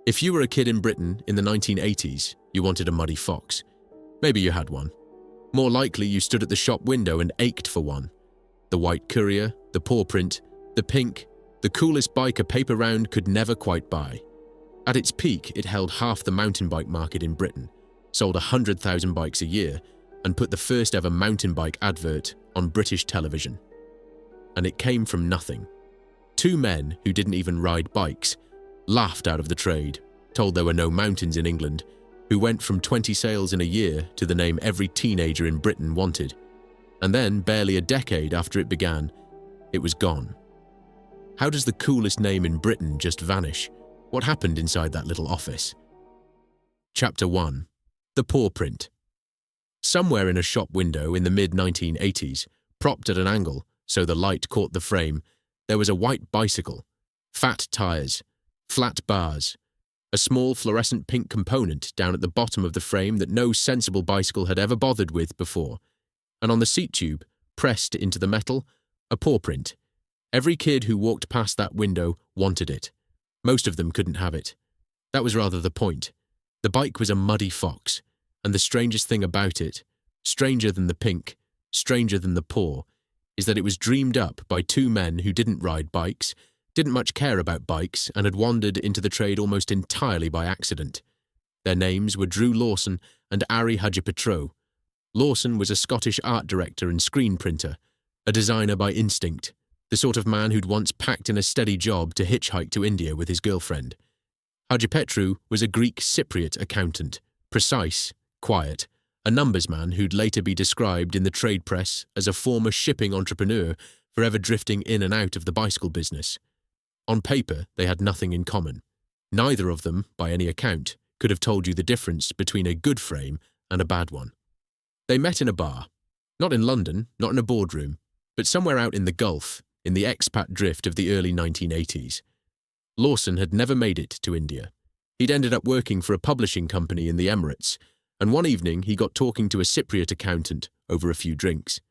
If you were a kid in Britain in the 1980s, you wanted a muddy fox. Maybe you had one. More likely you stood at the shop window and ached for one. The white Courier, the paw print, the pink, the coolest bike a paper round could never quite buy. At its peak, it held half the mountain bike market in Britain, sold 100,000 bikes a year, and put the first ever mountain bike advert on British television. And it came from nothing. Two men who didn't even ride bikes laughed out of the trade, told there were no mountains in England, who went from 20 sales in a year to the name every teenager in Britain wanted. And then, barely a decade after it began, it was gone. How does the coolest name in Britain just vanish? What happened inside that little office? Chapter 1. The paw print. Somewhere in a shop window in the mid-1980s, propped at an angle so the light caught the frame, there was a white bicycle, fat tires, flat bars, a small fluorescent pink component down at the bottom of the frame that no sensible bicycle had ever bothered with before, and on the seat tube, pressed into the metal, a paw print. Every kid who walked past that window wanted it. Most of them couldn't have it. That was rather the point. The bike was a muddy fox, and the strangest thing about it, stranger than the pink, stranger than the paw, is that it was dreamed up by two men who didn't ride bikes, didn't much care about bikes, and had wandered into the trade almost entirely by accident. Their names were Drew Lawson and Aristides. Lawson was a Scottish art director and screen printer, a designer by instinct, the sort of man who'd once packed in a steady job to hitchhike to India with his girlfriend. Aristides was a Greek Cypriot accountant, precise, quiet, a numbers man who'd later be described in the trade press as a former shipping entrepreneur forever drifting in and out of the bicycle business. On paper, they had nothing in common. Neither of them, by any account, could have told you the difference between a good frame and a bad one. They met in a bar. Not in London, not in a boardroom, but somewhere out in the Gulf, in the expat drift of the early 1980s. Lawson had never made it to India. He'd ended up working for a publishing company in the Emirates, and one evening he got talking to a Cypriot accountant over a few drinks.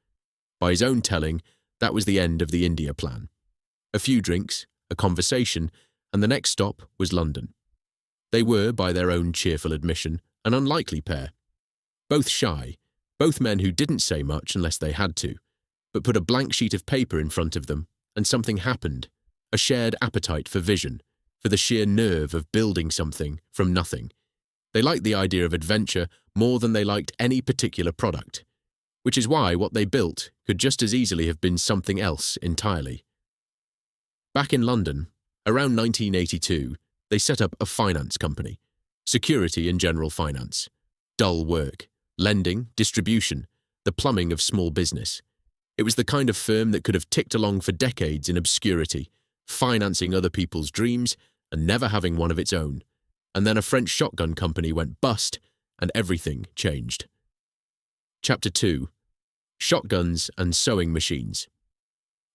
By his own telling, that was the end of the India plan. A few drinks, a conversation, and the next stop was London. They were, by their own cheerful admission, an unlikely pair. Both shy, both men who didn't say much unless they had to, but put a blank sheet of paper in front of them, and something happened, a shared appetite for vision, for the sheer nerve of building something from nothing. They liked the idea of adventure more than they liked any particular product, which is why what they built could just as easily have been something else entirely. Back in London, around 1982, they set up a finance company, security and general finance, dull work, lending, distribution, the plumbing of small business. It was the kind of firm that could have ticked along for decades in obscurity, financing other people's dreams and never having one of its own. And then a French shotgun company went bust and everything changed. Chapter 2. Shotguns and sewing machines.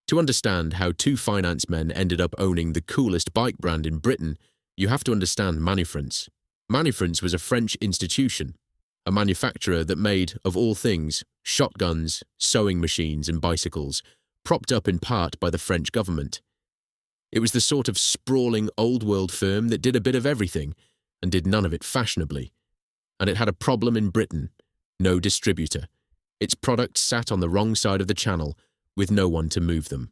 To understand how two finance men ended up owning the coolest bike brand in Britain, you have to understand Manufrance. Manufrance was a French institution, a manufacturer that made, of all things, shotguns, sewing machines and bicycles, propped up in part by the French government. It was the sort of sprawling old-world firm that did a bit of everything and did none of it fashionably. And it had a problem in Britain: no distributor. Its products sat on the wrong side of the channel, with no one to move them.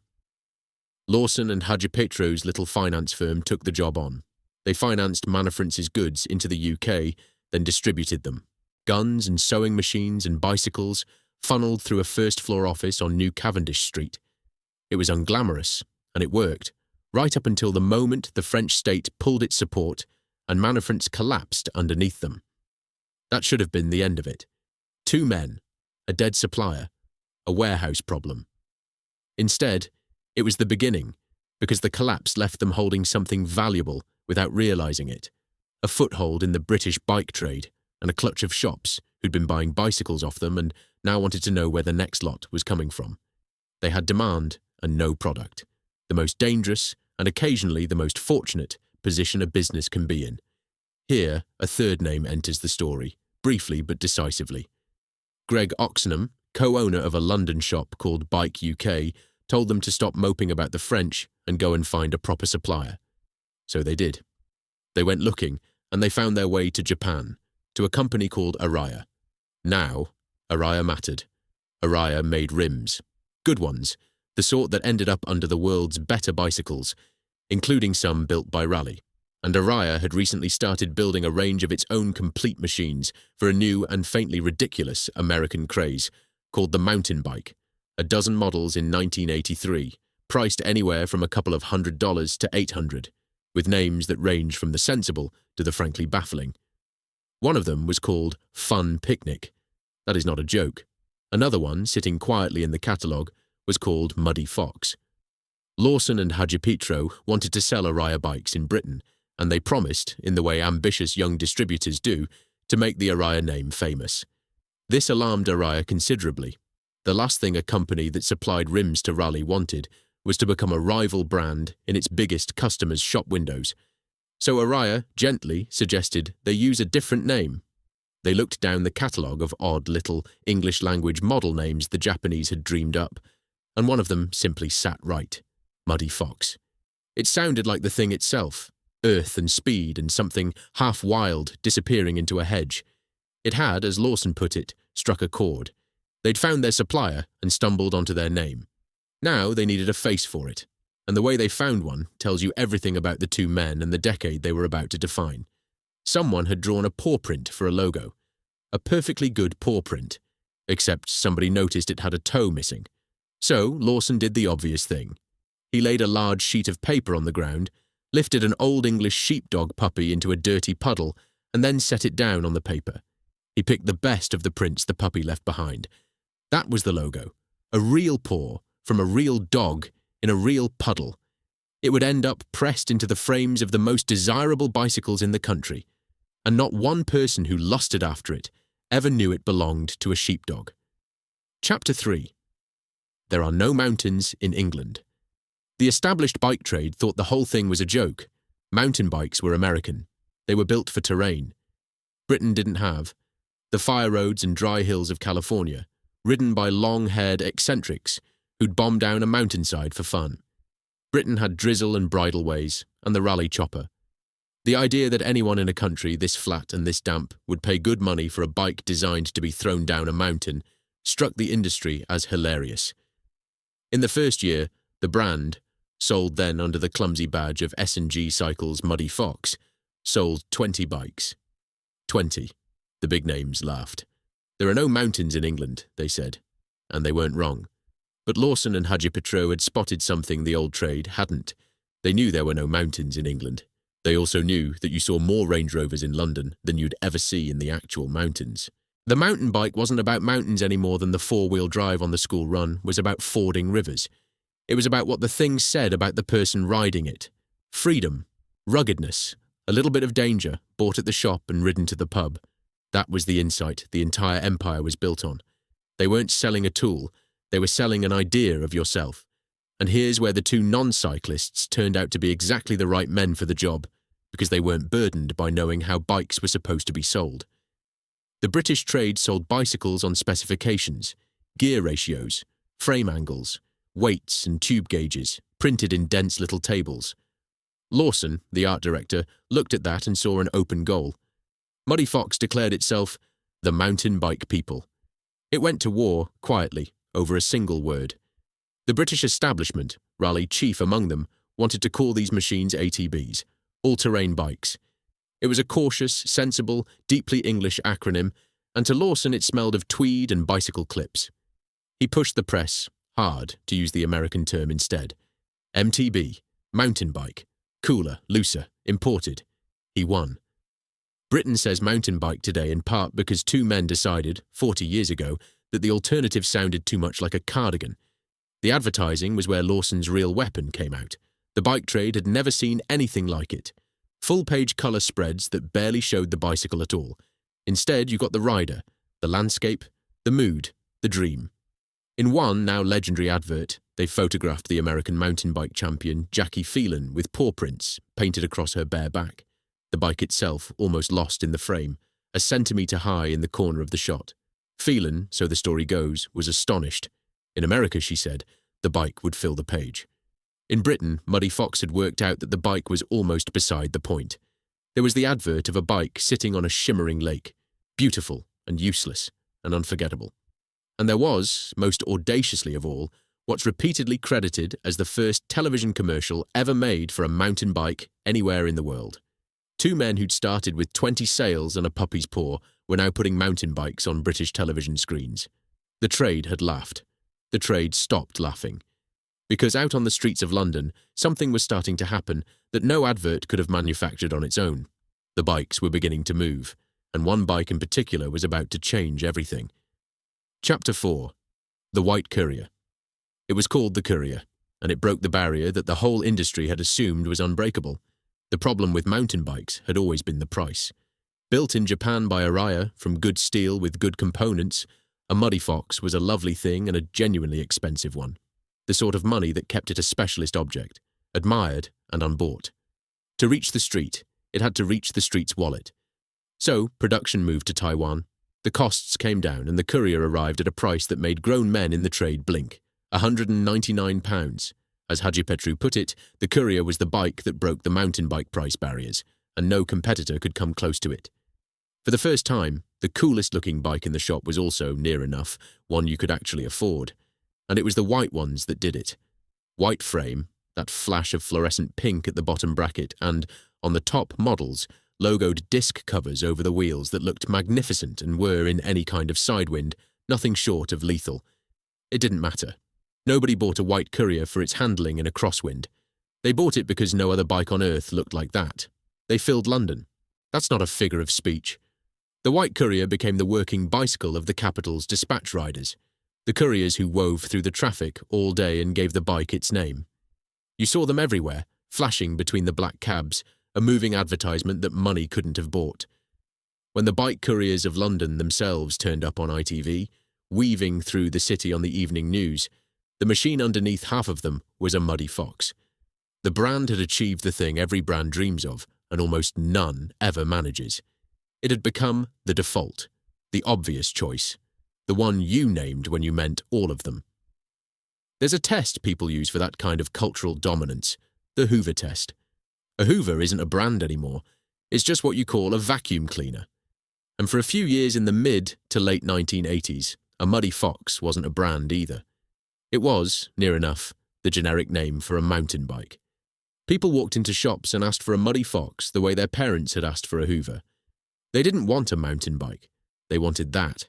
Lawson and Aristides' little finance firm took the job on. They financed Manufrance's goods into the UK, then distributed them. Guns and sewing machines and bicycles funneled through a first-floor office on New Cavendish Street. It was unglamorous, and it worked, right up until the moment the French state pulled its support and Manufrance collapsed underneath them. That should have been the end of it. Two men, a dead supplier, a warehouse problem. Instead, it was the beginning, because the collapse left them holding something valuable without realizing it, a foothold in the British bike trade and a clutch of shops who'd been buying bicycles off them and now wanted to know where the next lot was coming from. They had demand and no product, the most dangerous and occasionally the most fortunate position a business can be in. Here, a third name enters the story, briefly but decisively. Greg Oxenham, co-owner of a London shop called Bike UK, told them to stop moping about the French and go and find a proper supplier. So they did. They went looking, and they found their way to Japan, to a company called Ariya. Now, Ariya mattered. Ariya made rims. Good ones, the sort that ended up under the world's better bicycles, including some built by Raleigh. And Ariya had recently started building a range of its own complete machines for a new and faintly ridiculous American craze called the mountain bike, a dozen models in 1983, priced anywhere from a couple of $100 to $800, with names that range from the sensible to the frankly baffling. One of them was called Fun Picnic. That is not a joke. Another one, sitting quietly in the catalogue, was called Muddy Fox. Lawson and Hajipetro wanted to sell Ariya bikes in Britain, and they promised, in the way ambitious young distributors do, to make the Ariya name famous. This alarmed Ariya considerably. The last thing a company that supplied rims to Raleigh wanted was to become a rival brand in its biggest customers' shop windows. So Ariya gently suggested they use a different name. They looked down the catalogue of odd little English-language model names the Japanese had dreamed up, and one of them simply sat right: Muddy Fox. It sounded like the thing itself, earth and speed and something half-wild disappearing into a hedge. It had, as Lawson put it, struck a chord. They'd found their supplier and stumbled onto their name. Now they needed a face for it, and the way they found one tells you everything about the two men and the decade they were about to define. Someone had drawn a paw print for a logo. A perfectly good paw print, except somebody noticed it had a toe missing. So Lawson did the obvious thing. He laid a large sheet of paper on the ground, lifted an old English sheepdog puppy into a dirty puddle, and then set it down on the paper. He picked the best of the prints the puppy left behind. That was the logo. A real paw from a real dog in a real puddle. It would end up pressed into the frames of the most desirable bicycles in the country, and not one person who lusted after it ever knew it belonged to a sheepdog. Chapter 3. There are no mountains in England. The established bike trade thought the whole thing was a joke. Mountain bikes were American. They were built for terrain. Britain didn't have the fire roads and dry hills of California, ridden by long-haired eccentrics who'd bomb down a mountainside for fun. Britain had drizzle and bridleways, and the rally chopper. The idea that anyone in a country this flat and this damp would pay good money for a bike designed to be thrown down a mountain struck the industry as hilarious. In the first year, the brand, sold then under the clumsy badge of S&G Cycles Muddy Fox, sold 20 bikes. 20. The big names laughed. There are no mountains in England, they said, and they weren't wrong. But Lawson and Hajipetro had spotted something the old trade hadn't. They knew there were no mountains in England. They also knew that you saw more Range Rovers in London than you'd ever see in the actual mountains. The mountain bike wasn't about mountains any more than the four-wheel drive on the school run was about fording rivers. It was about what the thing said about the person riding it. Freedom, ruggedness, a little bit of danger, bought at the shop and ridden to the pub. That was the insight the entire empire was built on. They weren't selling a tool, they were selling an idea of yourself. And here's where the two non-cyclists turned out to be exactly the right men for the job, because they weren't burdened by knowing how bikes were supposed to be sold. The British trade sold bicycles on specifications, gear ratios, frame angles, weights and tube gauges, printed in dense little tables. Lawson, the art director, looked at that and saw an open goal. Muddy Fox declared itself the mountain bike people. It went to war, quietly, over a single word. The British establishment, Raleigh chief among them, wanted to call these machines ATBs, all-terrain bikes. It was a cautious, sensible, deeply English acronym, and to Lawson it smelled of tweed and bicycle clips. He pushed the press, hard, to use the American term instead. MTB, mountain bike, cooler, looser, imported. He won. Britain says mountain bike today in part because two men decided, 40 years ago, that the alternative sounded too much like a cardigan. The advertising was where Lawson's real weapon came out. The bike trade had never seen anything like it. Full-page colour spreads that barely showed the bicycle at all. Instead, you got the rider, the landscape, the mood, the dream. In one now legendary advert, they photographed the American mountain bike champion Jackie Phelan with paw prints painted across her bare back, the bike itself almost lost in the frame, a centimetre high in the corner of the shot. Phelan, so the story goes, was astonished. In America, she said, the bike would fill the page. In Britain, Muddy Fox had worked out that the bike was almost beside the point. There was the advert of a bike sitting on a shimmering lake, beautiful and useless and unforgettable. And there was, most audaciously of all, what's repeatedly credited as the first television commercial ever made for a mountain bike anywhere in the world. Two men who'd started with 20 sails and a puppy's paw were now putting mountain bikes on British television screens. The trade had laughed. The trade stopped laughing. Because out on the streets of London, something was starting to happen that no advert could have manufactured on its own. The bikes were beginning to move, and one bike in particular was about to change everything. Chapter 4. The White Courier. It was called the Courier, and it broke the barrier that the whole industry had assumed was unbreakable. The problem with mountain bikes had always been the price. Built in Japan by Ariya from good steel with good components, a Muddy Fox was a lovely thing and a genuinely expensive one. The sort of money that kept it a specialist object, admired and unbought. To reach the street, it had to reach the street's wallet. So, production moved to Taiwan. The costs came down and the Courier arrived at a price that made grown men in the trade blink. £199. As Haji Petru put it, the Courier was the bike that broke the mountain bike price barriers, and no competitor could come close to it. For the first time, the coolest-looking bike in the shop was also, near enough, one you could actually afford. And it was the white ones that did it. White frame, that flash of fluorescent pink at the bottom bracket, and, on the top models, logoed disc covers over the wheels that looked magnificent and were, in any kind of sidewind, nothing short of lethal. It didn't matter. Nobody bought a white Courier for its handling in a crosswind. They bought it because no other bike on earth looked like that. They filled London. That's not a figure of speech. The white Courier became the working bicycle of the capital's dispatch riders, the couriers who wove through the traffic all day and gave the bike its name. You saw them everywhere, flashing between the black cabs, a moving advertisement that money couldn't have bought. When the bike couriers of London themselves turned up on ITV, weaving through the city on the evening news, the machine underneath half of them was a Muddy Fox. The brand had achieved the thing every brand dreams of, and almost none ever manages. It had become the default, the obvious choice, the one you named when you meant all of them. There's a test people use for that kind of cultural dominance, the Hoover test. A Hoover isn't a brand anymore, it's just what you call a vacuum cleaner. And for a few years in the mid to late 1980s, a Muddy Fox wasn't a brand either. It was, near enough, the generic name for a mountain bike. People walked into shops and asked for a Muddy Fox the way their parents had asked for a Hoover. They didn't want a mountain bike. They wanted that.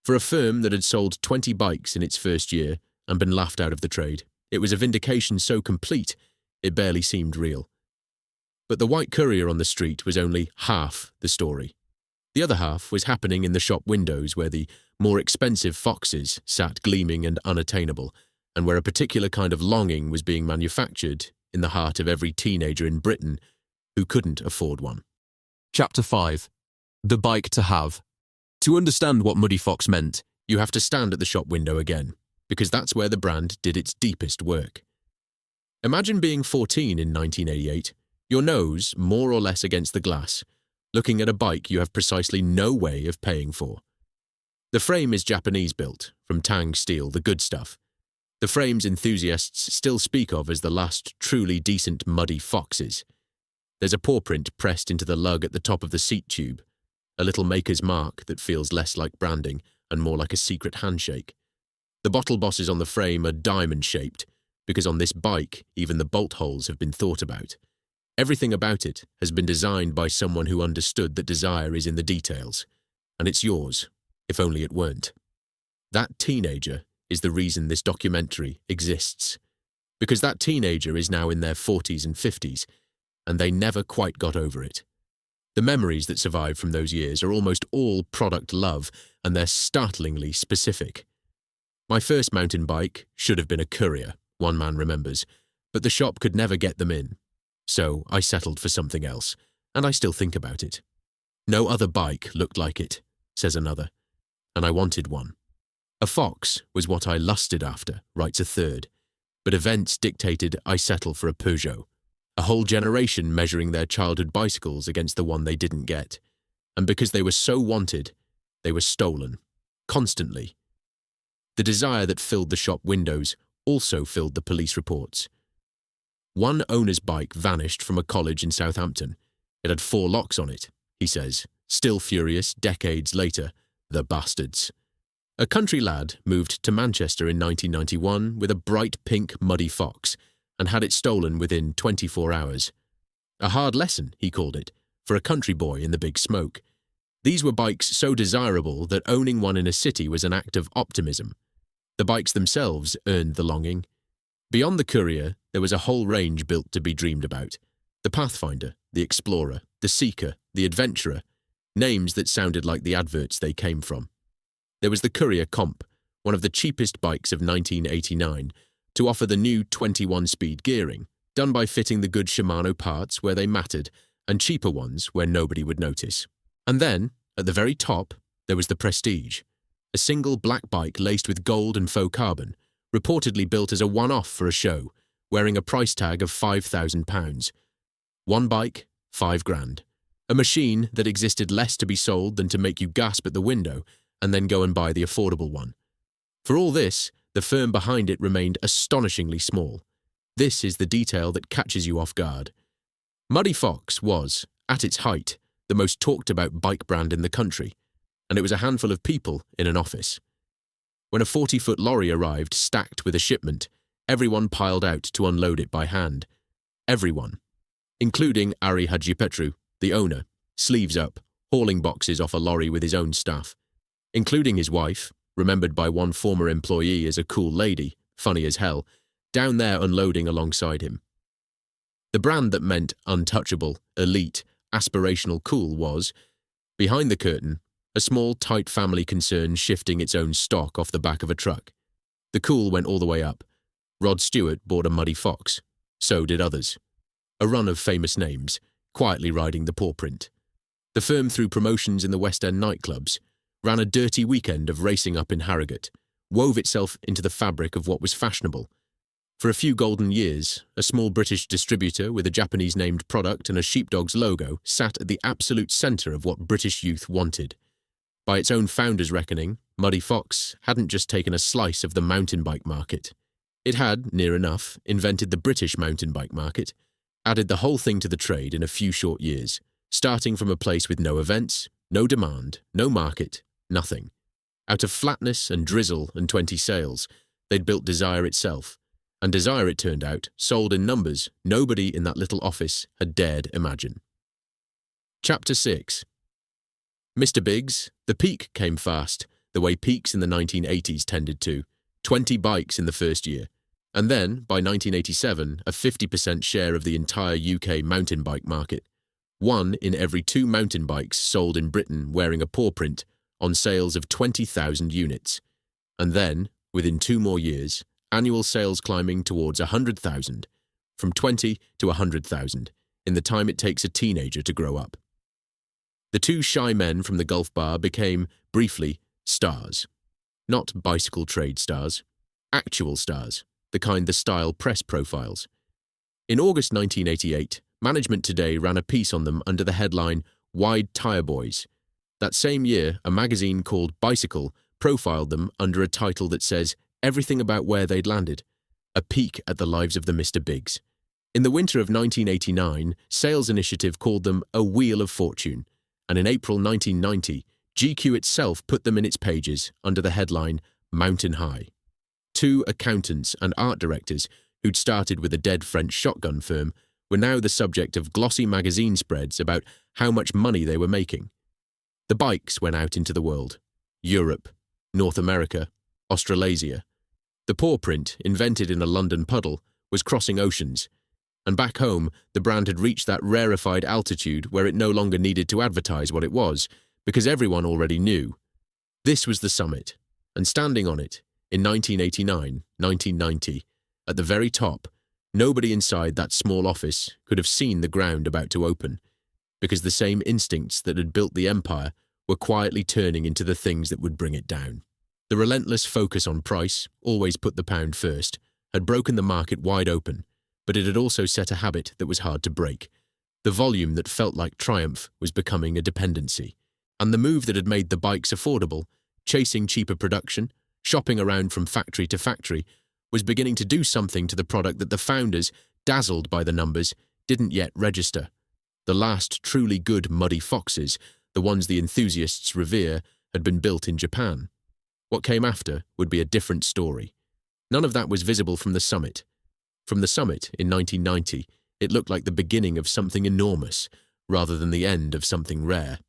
For a firm that had sold 20 bikes in its first year and been laughed out of the trade, it was a vindication so complete, it barely seemed real. But the white Courier on the street was only half the story. The other half was happening in the shop windows where the more expensive foxes sat gleaming and unattainable, and where a particular kind of longing was being manufactured in the heart of every teenager in Britain who couldn't afford one. Chapter 5. The Bike to Have. To understand what Muddy Fox meant, you have to stand at the shop window again, because that's where the brand did its deepest work. Imagine being 14 in 1988, your nose more or less against the glass, looking at a bike you have precisely no way of paying for. The frame is Japanese-built, from tang steel, the good stuff. The frames enthusiasts still speak of as the last truly decent Muddy Foxes. There's a paw print pressed into the lug at the top of the seat tube, a little maker's mark that feels less like branding and more like a secret handshake. The bottle bosses on the frame are diamond-shaped, because on this bike, even the bolt holes have been thought about. Everything about it has been designed by someone who understood that desire is in the details, and it's yours, if only it weren't. That teenager is the reason this documentary exists, because that teenager is now in their 40s and 50s, and they never quite got over it. The memories that survive from those years are almost all product love, and they're startlingly specific. My first mountain bike should have been a Courier, one man remembers, but the shop could never get them in. So I settled for something else, and I still think about it. No other bike looked like it, says another, and I wanted one. A Fox was what I lusted after, writes a third, but events dictated I settle for a Peugeot. A whole generation measuring their childhood bicycles against the one they didn't get. And because they were so wanted, they were stolen. Constantly. The desire that filled the shop windows also filled the police reports. One owner's bike vanished from a college in Southampton. It had 4 locks on it, he says, still furious decades later. The bastards. A country lad moved to Manchester in 1991 with a bright pink muddy fox and had it stolen within 24 hours. A hard lesson, he called it, for a country boy in the big smoke. These were bikes so desirable that owning one in a city was an act of optimism. The bikes themselves earned the longing. Beyond the Courier, there was a whole range built to be dreamed about. The Pathfinder, the Explorer, the Seeker, the Adventurer, names that sounded like the adverts they came from. There was the Courier Comp, one of the cheapest bikes of 1989, to offer the new 21-speed gearing, done by fitting the good Shimano parts where they mattered and cheaper ones where nobody would notice. And then, at the very top, there was the Prestige, a single black bike laced with gold and faux carbon, reportedly built as a one-off for a show, wearing a price tag of £5,000. One bike, £5,000. A machine that existed less to be sold than to make you gasp at the window and then go and buy the affordable one. For all this, the firm behind it remained astonishingly small. This is the detail that catches you off guard. Muddy Fox was, at its height, the most talked about bike brand in the country, and it was a handful of people in an office. When a 40-foot lorry arrived stacked with a shipment, everyone piled out to unload it by hand. Everyone, including Ari Hadjipetru, the owner, sleeves up, hauling boxes off a lorry with his own staff, including his wife, remembered by one former employee as a cool lady, funny as hell, down there unloading alongside him. The brand that meant untouchable, elite, aspirational cool was, behind the curtain, a small, tight family concern shifting its own stock off the back of a truck. The cool went all the way up. Rod Stewart bought a Muddy Fox. So did others. A run of famous names, quietly riding the paw print. The firm threw promotions in the West End nightclubs, ran a dirty weekend of racing up in Harrogate, wove itself into the fabric of what was fashionable. For a few golden years, a small British distributor with a Japanese-named product and a sheepdog's logo sat at the absolute centre of what British youth wanted. By its own founder's reckoning, Muddy Fox hadn't just taken a slice of the mountain bike market. It had, near enough, invented the British mountain bike market, added the whole thing to the trade in a few short years, starting from a place with no events, no demand, no market, nothing. Out of flatness and drizzle and 20 sales, they'd built Desire itself. And Desire, it turned out, sold in numbers nobody in that little office had dared imagine. Chapter 6. Mr. Biggs, the peak came fast, the way peaks in the 1980s tended to. 20 bikes in the first year. And then, by 1987, a 50% share of the entire UK mountain bike market. 1 in every 2 mountain bikes sold in Britain wearing a paw print, on sales of 20,000 units. And then, within 2 more years, annual sales climbing towards 100,000, from 20 to 100,000, in the time it takes a teenager to grow up. The 2 shy men from the Gulf Bar became, briefly, stars. Not bicycle trade stars. Actual stars, the kind the style press profiles. In August 1988, Management Today ran a piece on them under the headline, Wide Tyre Boys. That same year, a magazine called Bicycle profiled them under a title that says everything about where they'd landed, a peek at the lives of the Mr. Biggs. In the winter of 1989, Sales Initiative called them a Wheel of Fortune, and in April 1990, GQ itself put them in its pages under the headline Mountain High. 2 accountants and art directors who'd started with a dead French shotgun firm were now the subject of glossy magazine spreads about how much money they were making. The bikes went out into the world. Europe, North America, Australasia. The paw print, invented in a London puddle, was crossing oceans, and back home the brand had reached that rarefied altitude where it no longer needed to advertise what it was, because everyone already knew. This was the summit, and standing on it, in 1989, 1990, at the very top, nobody inside that small office could have seen the ground about to open, because the same instincts that had built the empire were quietly turning into the things that would bring it down. The relentless focus on price, always put the pound first, had broken the market wide open, but it had also set a habit that was hard to break. The volume that felt like triumph was becoming a dependency, and the move that had made the bikes affordable, chasing cheaper production, shopping around from factory to factory, was beginning to do something to the product that the founders, dazzled by the numbers, didn't yet register. The last truly good muddy foxes, the ones the enthusiasts revere, had been built in Japan. What came after would be a different story. None of that was visible from the summit. From the summit in 1990, it looked like the beginning of something enormous, rather than the end of something rare.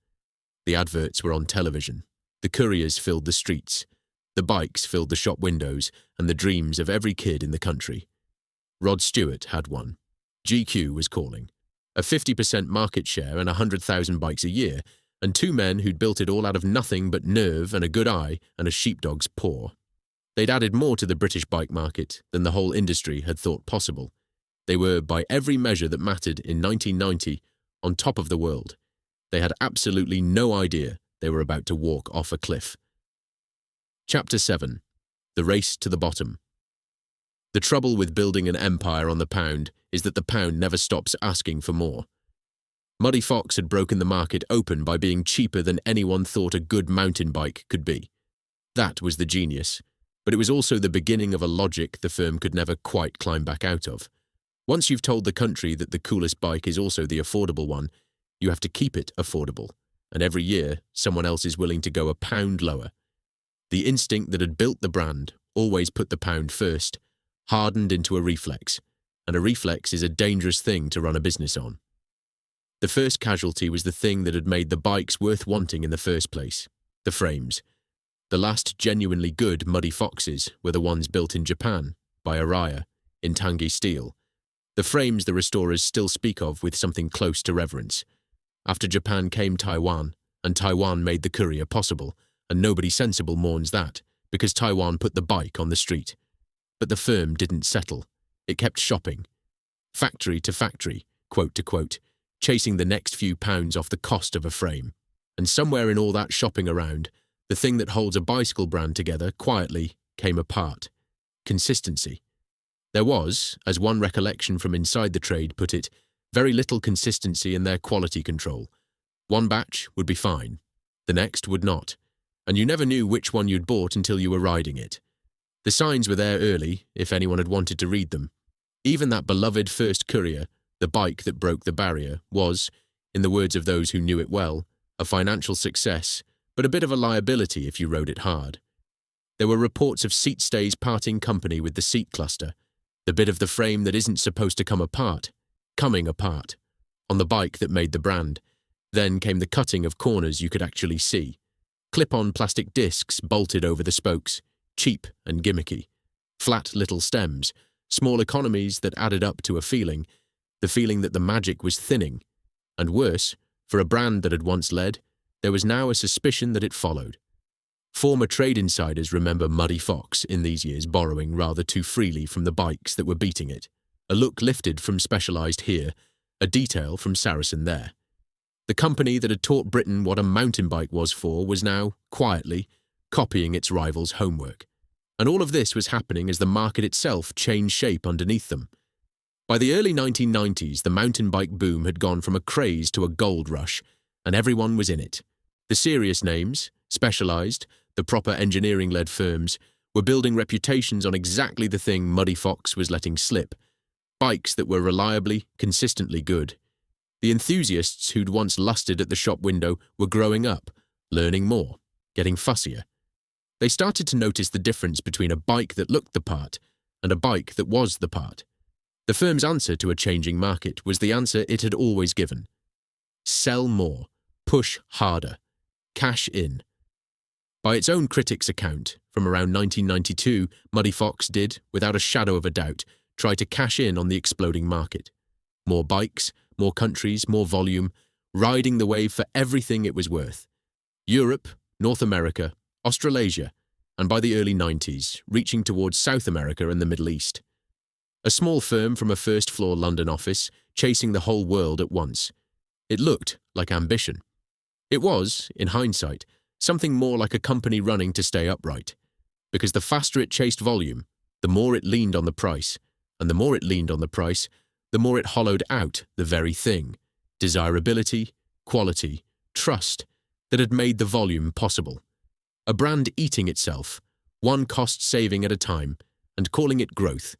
The adverts were on television. The couriers filled the streets. The bikes filled the shop windows and the dreams of every kid in the country. Rod Stewart had one. GQ was calling. A 50% market share and 100,000 bikes a year, and two men who'd built it all out of nothing but nerve and a good eye and a sheepdog's paw. They'd added more to the British bike market than the whole industry had thought possible. They were, by every measure that mattered in 1990, on top of the world. They had absolutely no idea they were about to walk off a cliff. Chapter 7. The Race to the Bottom. The trouble with building an empire on the pound is that the pound never stops asking for more. Muddy Fox had broken the market open by being cheaper than anyone thought a good mountain bike could be. That was the genius, but it was also the beginning of a logic the firm could never quite climb back out of. Once you've told the country that the coolest bike is also the affordable one, you have to keep it affordable, and every year someone else is willing to go a pound lower. The instinct that had built the brand, always put the pound first, hardened into a reflex, and a reflex is a dangerous thing to run a business on. The first casualty was the thing that had made the bikes worth wanting in the first place, the frames. The last genuinely good Muddy Foxes were the ones built in Japan, by Ariya, in tangy steel. The frames the restorers still speak of with something close to reverence. After Japan came Taiwan, and Taiwan made the Courier possible, and nobody sensible mourns that, because Taiwan put the bike on the street. But the firm didn't settle. It kept shopping. Factory to factory, quote to quote, chasing the next few pounds off the cost of a frame. And somewhere in all that shopping around, the thing that holds a bicycle brand together quietly came apart. Consistency. There was, as one recollection from inside the trade put it, very little consistency in their quality control. One batch would be fine. The next would not. And you never knew which one you'd bought until you were riding it. The signs were there early, if anyone had wanted to read them. Even that beloved first Courier, the bike that broke the barrier, was, in the words of those who knew it well, a financial success, but a bit of a liability if you rode it hard. There were reports of seat stays parting company with the seat cluster, the bit of the frame that isn't supposed to come apart, coming apart, on the bike that made the brand. Then came the cutting of corners you could actually see. Clip-on plastic discs bolted over the spokes, cheap and gimmicky. Flat little stems, small economies that added up to a feeling, the feeling that the magic was thinning. And worse, for a brand that had once led, there was now a suspicion that it followed. Former trade insiders remember Muddy Fox in these years borrowing rather too freely from the bikes that were beating it. A look lifted from Specialized here, a detail from Saracen there. The company that had taught Britain what a mountain bike was for was now, quietly, copying its rivals' homework. And all of this was happening as the market itself changed shape underneath them. By the early 1990s, the mountain bike boom had gone from a craze to a gold rush, and everyone was in it. The serious names, Specialized, the proper engineering-led firms, were building reputations on exactly the thing Muddy Fox was letting slip. Bikes that were reliably, consistently good. The enthusiasts who'd once lusted at the shop window were growing up, learning more, getting fussier. They started to notice the difference between a bike that looked the part and a bike that was the part. The firm's answer to a changing market was the answer it had always given. Sell more, push harder, cash in. By its own critics' account, from around 1992, Muddy Fox did, without a shadow of a doubt, try to cash in on the exploding market. More bikes, more countries, more volume, riding the wave for everything it was worth. Europe, North America, Australasia, and by the early 90s, reaching towards South America and the Middle East. A small firm from a first-floor London office, chasing the whole world at once. It looked like ambition. It was, in hindsight, something more like a company running to stay upright. Because the faster it chased volume, the more it leaned on the price, and the more it leaned on the price, the more it hollowed out the very thing, desirability, quality, trust, that had made the volume possible. A brand eating itself, one cost saving at a time, and calling it growth.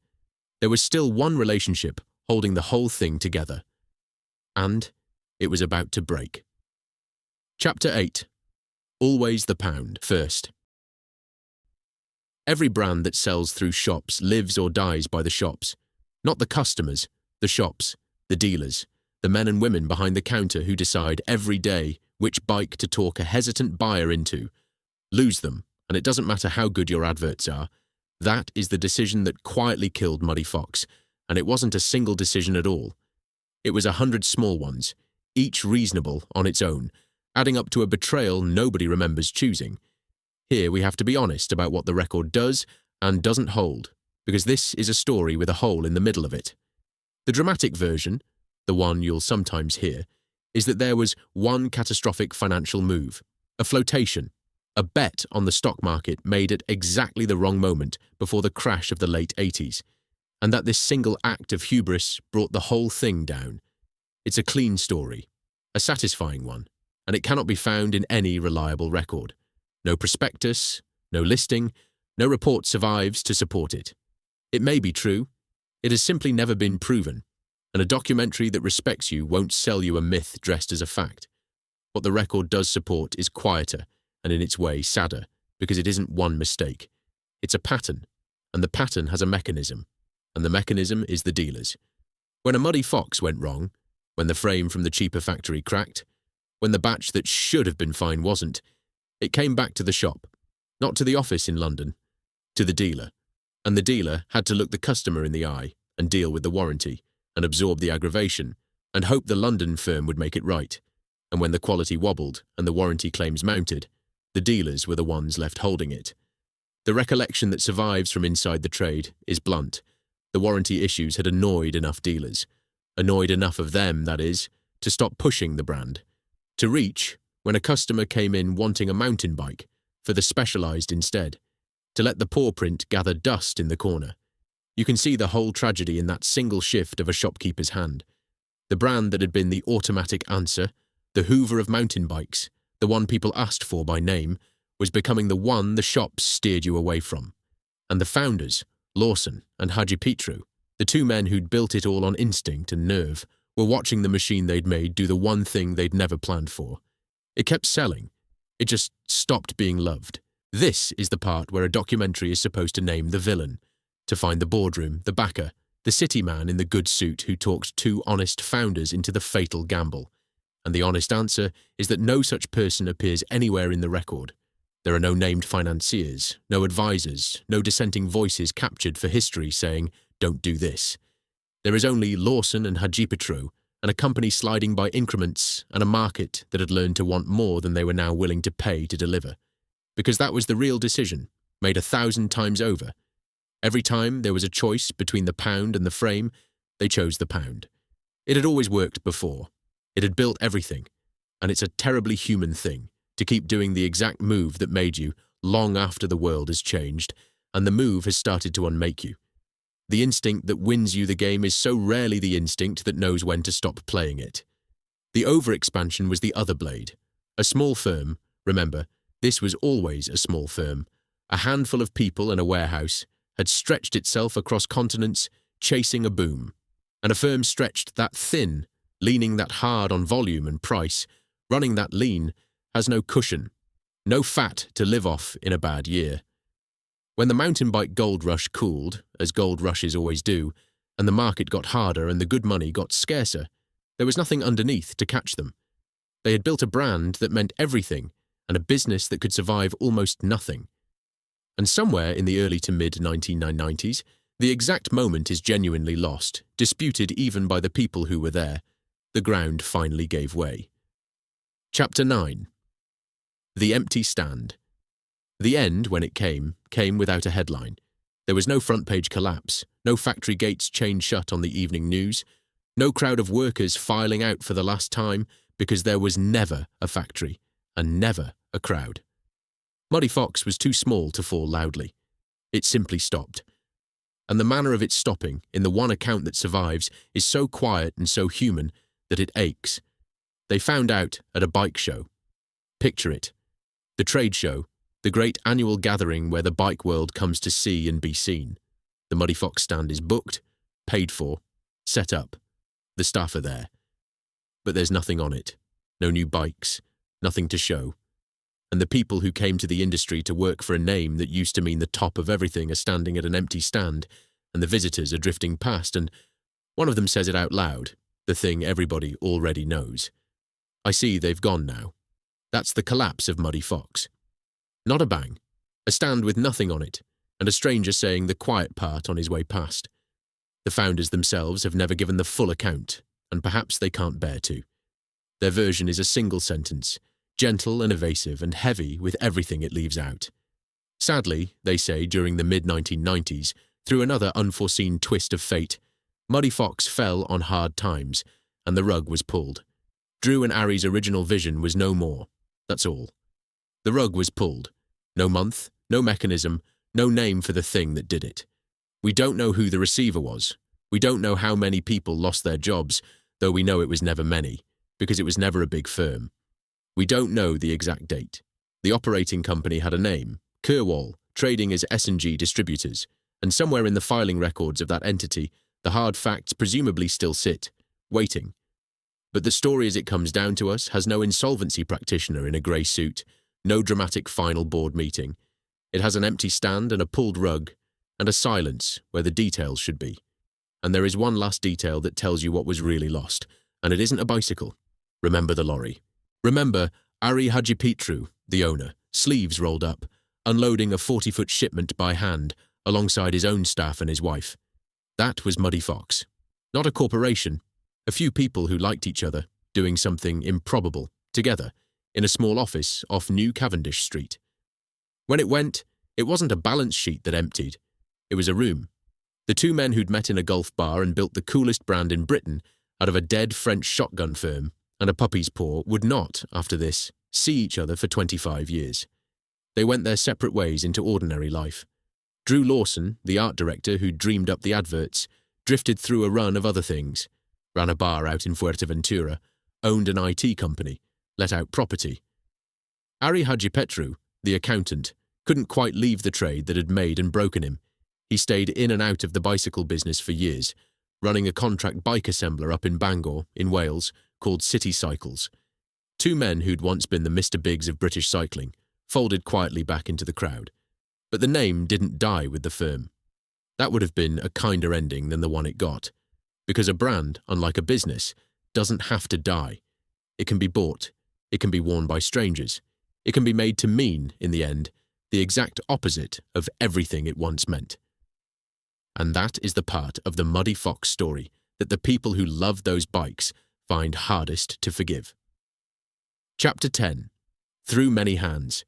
There was still one relationship holding the whole thing together. And It was about to break. Chapter 8. Always the pound first. Every brand that sells through shops lives or dies by the shops. Not the customers, the shops, the dealers, the men and women behind the counter who decide every day which bike to talk a hesitant buyer into. Lose them, and it doesn't matter how good your adverts are. That is the decision that quietly killed Muddy Fox, and it wasn't a single decision at all. It was 100 small ones, each reasonable on its own, adding up to a betrayal nobody remembers choosing. Here we have to be honest about what the record does and doesn't hold, because this is a story with a hole in the middle of it. The dramatic version, the one you'll sometimes hear, is that there was one catastrophic financial move, a flotation, a bet on the stock market made at exactly the wrong moment before the crash of the late 80s, and that this single act of hubris brought the whole thing down. It's a clean story, a satisfying one, and it cannot be found in any reliable record. No prospectus, no listing, no report survives to support it. It may be true, it has simply never been proven, and a documentary that respects you won't sell you a myth dressed as a fact. What the record does support is quieter, and in its way sadder, because it isn't one mistake. It's a pattern, and the pattern has a mechanism, and the mechanism is the dealers. When a Muddy Fox went wrong, when the frame from the cheaper factory cracked, when the batch that should have been fine wasn't, it came back to the shop, not to the office in London, to the dealer, and the dealer had to look the customer in the eye and deal with the warranty and absorb the aggravation and hope the London firm would make it right. And when the quality wobbled and the warranty claims mounted, the dealers were the ones left holding it. The recollection that survives from inside the trade is blunt. The warranty issues had annoyed enough dealers, annoyed enough of them, that is, to stop pushing the brand. To reach, when a customer came in wanting a mountain bike, for the specialised instead, to let the paw print gather dust in the corner. You can see the whole tragedy in that single shift of a shopkeeper's hand. The brand that had been the automatic answer, the Hoover of mountain bikes, the one people asked for by name, was becoming the one the shops steered you away from. And the founders, Leoussis and Haji Petru, the two men who'd built it all on instinct and nerve, were watching the machine they'd made do the one thing they'd never planned for. It kept selling. It just stopped being loved. This is the part where a documentary is supposed to name the villain, to find the boardroom, the backer, the city man in the good suit who talked two honest founders into the fatal gamble. And the honest answer is that no such person appears anywhere in the record. There are no named financiers, no advisors, no dissenting voices captured for history saying, "Don't do this." There is only Leoussis and Haji Petru, and a company sliding by increments, and a market that had learned to want more than they were now willing to pay to deliver. Because that was the real decision, made 1,000 times over. Every time there was a choice between the pound and the frame, they chose the pound. It had always worked before. It had built everything, and it's a terribly human thing to keep doing the exact move that made you long after the world has changed, and the move has started to unmake you. The instinct that wins you the game is so rarely the instinct that knows when to stop playing it. The overexpansion was the other blade. A small firm, remember, this was always a small firm, a handful of people and a warehouse, had stretched itself across continents, chasing a boom. And a firm stretched that thin, leaning that hard on volume and price, running that lean, has no cushion, no fat to live off in a bad year. When the mountain bike gold rush cooled, as gold rushes always do, and the market got harder and the good money got scarcer, there was nothing underneath to catch them. They had built a brand that meant everything, and a business that could survive almost nothing. And somewhere in the early to mid-1990s, the exact moment is genuinely lost, disputed even by the people who were there. The ground finally gave way. Chapter 9. The Empty Stand. The end, when it came without a headline. There was no front-page collapse, no factory gates chained shut on the evening news, no crowd of workers filing out for the last time, because there was never a factory, and never a crowd. Muddy Fox was too small to fall loudly. It simply stopped. And the manner of its stopping, in the one account that survives, is so quiet and so human that it aches. They found out at a bike show. Picture it. The trade show, the great annual gathering where the bike world comes to see and be seen. The Muddy Fox stand is booked, paid for, set up. The staff are there. but there's nothing on it. No new bikes, nothing to show. And the people who came to the industry to work for a name that used to mean the top of everything are standing at an empty stand, and the visitors are drifting past, and one of them says it out loud, the thing everybody already knows. I see they've gone now. That's the collapse of Muddy Fox. Not a bang. A stand with nothing on it, and a stranger saying the quiet part on his way past. The founders themselves have never given the full account, and perhaps they can't bear to. Their version is a single sentence, gentle and evasive and heavy with everything it leaves out. Sadly, they say during the mid-1990s, through another unforeseen twist of fate, Muddy Fox fell on hard times, and the rug was pulled. Drew and Ari's original vision was no more. That's all. The rug was pulled. No month, no mechanism, no name for the thing that did it. We don't know who the receiver was. We don't know how many people lost their jobs, though we know it was never many, because it was never a big firm. We don't know the exact date. The operating company had a name, Courier, trading as S&G Distributors, and somewhere in the filing records of that entity, the hard facts presumably still sit, waiting. But the story as it comes down to us has no insolvency practitioner in a grey suit, no dramatic final board meeting. It has an empty stand and a pulled rug, and a silence where the details should be. And there is one last detail that tells you what was really lost, and it isn't a bicycle. Remember the lorry. Remember Ari Hajipetru, the owner, sleeves rolled up, unloading a 40-foot shipment by hand, alongside his own staff and his wife. That was Muddy Fox. Not a corporation. A few people who liked each other, doing something improbable, together, in a small office off New Cavendish Street. When it went, it wasn't a balance sheet that emptied. It was a room. The two men who'd met in a golf bar and built the coolest brand in Britain out of a dead French shotgun firm and a puppy's paw would not, after this, see each other for 25 years. They went their separate ways into ordinary life. Drew Lawson, the art director who dreamed up the adverts, drifted through a run of other things, ran a bar out in Fuerteventura, owned an IT company, let out property. Ari Hajipetru, the accountant, couldn't quite leave the trade that had made and broken him. He stayed in and out of the bicycle business for years, running a contract bike assembler up in Bangor, in Wales, called City Cycles. Two men who'd once been the Mr. Biggs of British cycling, folded quietly back into the crowd. But the name didn't die with the firm. That would have been a kinder ending than the one it got, because a brand, unlike a business, doesn't have to die. It can be bought, it can be worn by strangers, it can be made to mean, in the end, the exact opposite of everything it once meant. And that is the part of the Muddy Fox story that the people who love those bikes find hardest to forgive. Chapter 10. Through Many Hands.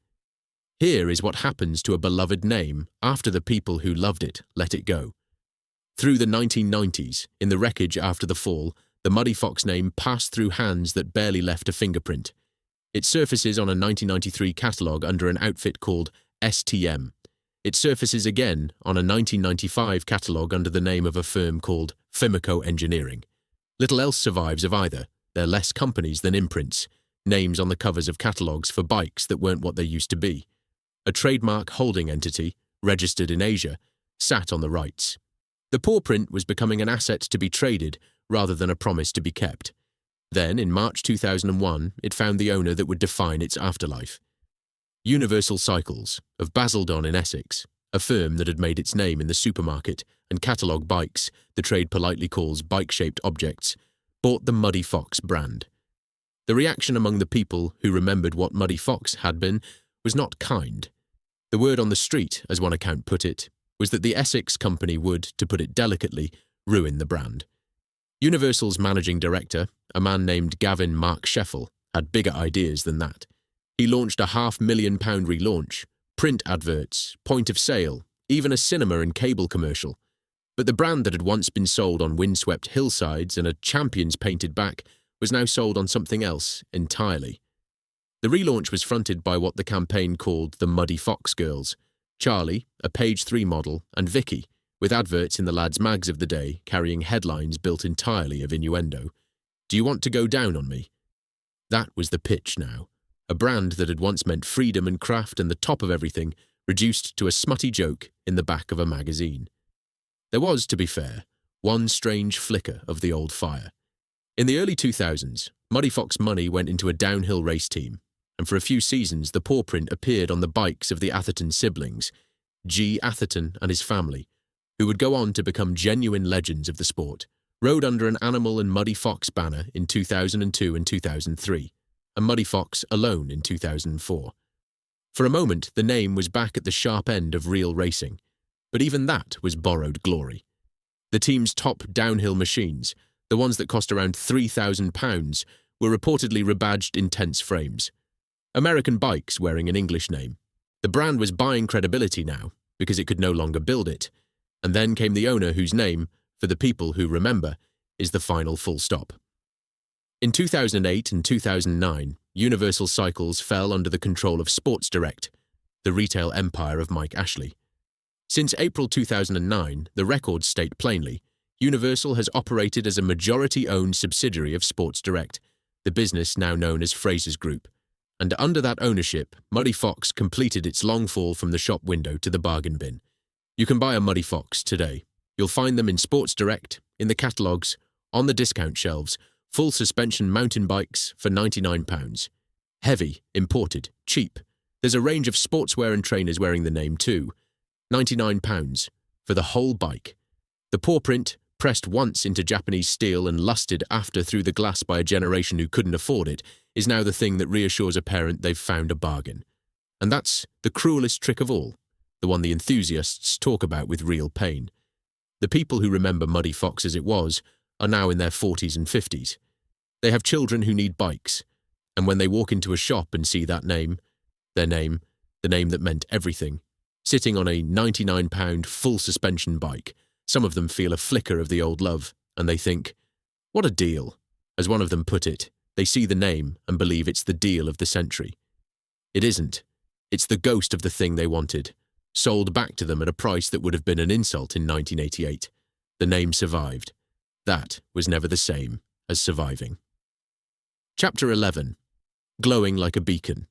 Here is what happens to a beloved name after the people who loved it let it go. Through the 1990s, in the wreckage after the fall, the Muddy Fox name passed through hands that barely left a fingerprint. It surfaces on a 1993 catalogue under an outfit called STM. It surfaces again on a 1995 catalogue under the name of a firm called Fimico Engineering. Little else survives of either. They're less companies than imprints, names on the covers of catalogues for bikes that weren't what they used to be. A trademark holding entity, registered in Asia, sat on the rights. The paw print was becoming an asset to be traded rather than a promise to be kept. Then, in March 2001, it found the owner that would define its afterlife. Universal Cycles, of Basildon in Essex, a firm that had made its name in the supermarket and catalogue bikes the trade politely calls bike-shaped objects, bought the Muddy Fox brand. The reaction among the people who remembered what Muddy Fox had been was not kind. The word on the street, as one account put it, was that the Essex company would, to put it delicately, ruin the brand. Universal's managing director, a man named Gavin Mark Sheffel, had bigger ideas than that. He launched a £500,000 relaunch, print adverts, point of sale, even a cinema and cable commercial. But the brand that had once been sold on windswept hillsides and a Champions painted back was now sold on something else entirely. The relaunch was fronted by what the campaign called the Muddy Fox Girls, Charlie, a page 3 model, and Vicky, with adverts in the lads' mags of the day carrying headlines built entirely of innuendo. Do you want to go down on me? That was the pitch now. A brand that had once meant freedom and craft and the top of everything, reduced to a smutty joke in the back of a magazine. There was, to be fair, one strange flicker of the old fire. In the early 2000s, Muddy Fox money went into a downhill race team, and for a few seasons the paw print appeared on the bikes of the Atherton siblings, G. Atherton and his family, who would go on to become genuine legends of the sport, rode under an Animal and Muddy Fox banner in 2002 and 2003, and Muddy Fox alone in 2004. For a moment, the name was back at the sharp end of real racing, but even that was borrowed glory. The team's top downhill machines, the ones that cost around £3,000, were reportedly rebadged intense frames. American bikes wearing an English name. The brand was buying credibility now, because it could no longer build it. And then came the owner whose name, for the people who remember, is the final full stop. In 2008 and 2009, Universal Cycles fell under the control of Sports Direct, the retail empire of Mike Ashley. Since April 2009, the records state plainly, Universal has operated as a majority-owned subsidiary of Sports Direct, the business now known as Frasers Group, and under that ownership, Muddy Fox completed its long fall from the shop window to the bargain bin. You can buy a Muddy Fox today. You'll find them in Sports Direct, in the catalogues, on the discount shelves, full suspension mountain bikes for £99. Heavy, imported, cheap. There's a range of sportswear and trainers wearing the name too. £99 for the whole bike. The paw print, pressed once into Japanese steel and lusted after through the glass by a generation who couldn't afford it, is now the thing that reassures a parent they've found a bargain. And that's the cruelest trick of all, the one the enthusiasts talk about with real pain. The people who remember Muddy Fox as it was are now in their 40s and 50s. They have children who need bikes, and when they walk into a shop and see that name, their name, the name that meant everything, sitting on a £99 full suspension bike, some of them feel a flicker of the old love, and they think, what a deal. As one of them put it, they see the name and believe it's the deal of the century. It isn't. It's the ghost of the thing they wanted, sold back to them at a price that would have been an insult in 1988. The name survived. That was never the same as surviving. Chapter 11. Glowing like a beacon.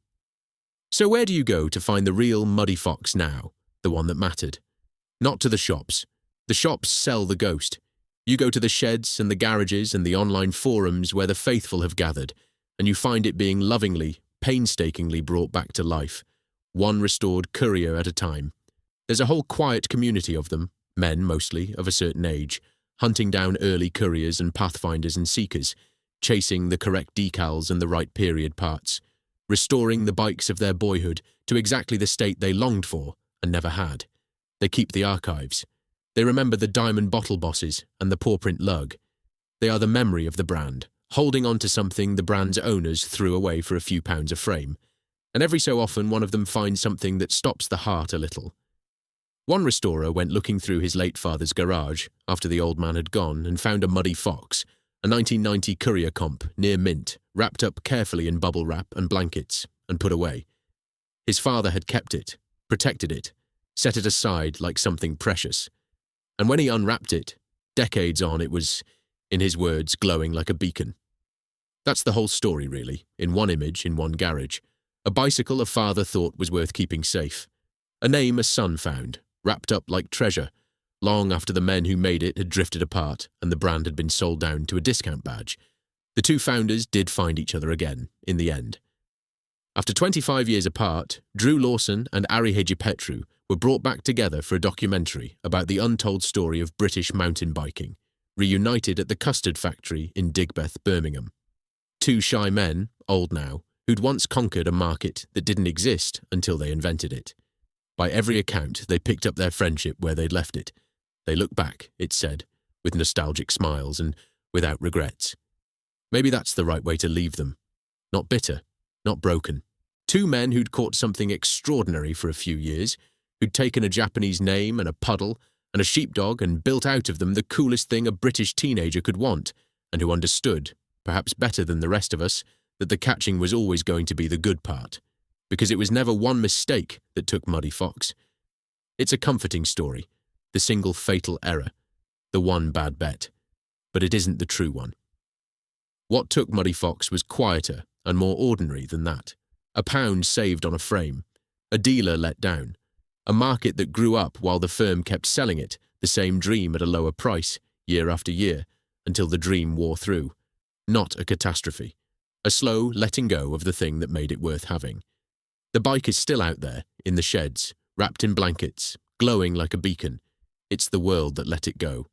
So where do you go to find the real Muddy Fox now, the one that mattered? Not to the shops. The shops sell the ghost. You go to the sheds and the garages and the online forums where the faithful have gathered, and you find it being lovingly, painstakingly brought back to life, one restored courier at a time. There's a whole quiet community of them, men mostly, of a certain age, hunting down early couriers and pathfinders and seekers, chasing the correct decals and the right period parts, restoring the bikes of their boyhood to exactly the state they longed for and never had. They keep the archives. They remember the diamond bottle bosses and the paw print lug. They are the memory of the brand, holding on to something the brand's owners threw away for a few pounds a frame. And every so often one of them finds something that stops the heart a little. One restorer went looking through his late father's garage after the old man had gone and found a Muddy Fox, a 1990 Courier comp near mint, wrapped up carefully in bubble wrap and blankets, and put away. His father had kept it, protected it, set it aside like something precious. And when he unwrapped it, decades on, it was, in his words, glowing like a beacon. That's the whole story, really, in one image, in one garage. A bicycle a father thought was worth keeping safe. A name a son found, wrapped up like treasure, long after the men who made it had drifted apart and the brand had been sold down to a discount badge. The two founders did find each other again, in the end. After 25 years apart, Drew Lawson and Aristides were brought back together for a documentary about the untold story of British mountain biking, reunited at the Custard Factory in Digbeth, Birmingham. Two shy men, old now, who'd once conquered a market that didn't exist until they invented it. By every account, they picked up their friendship where they'd left it. They look back, it said, with nostalgic smiles and without regrets. Maybe that's the right way to leave them. Not bitter, not broken. Two men who'd caught something extraordinary for a few years, who'd taken a Japanese name and a puddle and a sheepdog and built out of them the coolest thing a British teenager could want, and who understood, perhaps better than the rest of us, that the catching was always going to be the good part, because it was never one mistake that took Muddy Fox. It's a comforting story, the single fatal error, the one bad bet, but it isn't the true one. What took Muddy Fox was quieter and more ordinary than that. A pound saved on a frame, a dealer let down, a market that grew up while the firm kept selling it, the same dream at a lower price, year after year, until the dream wore through. Not a catastrophe. a slow letting go of the thing that made it worth having. The bike is still out there, in the sheds, wrapped in blankets, glowing like a beacon. It's the world that let it go.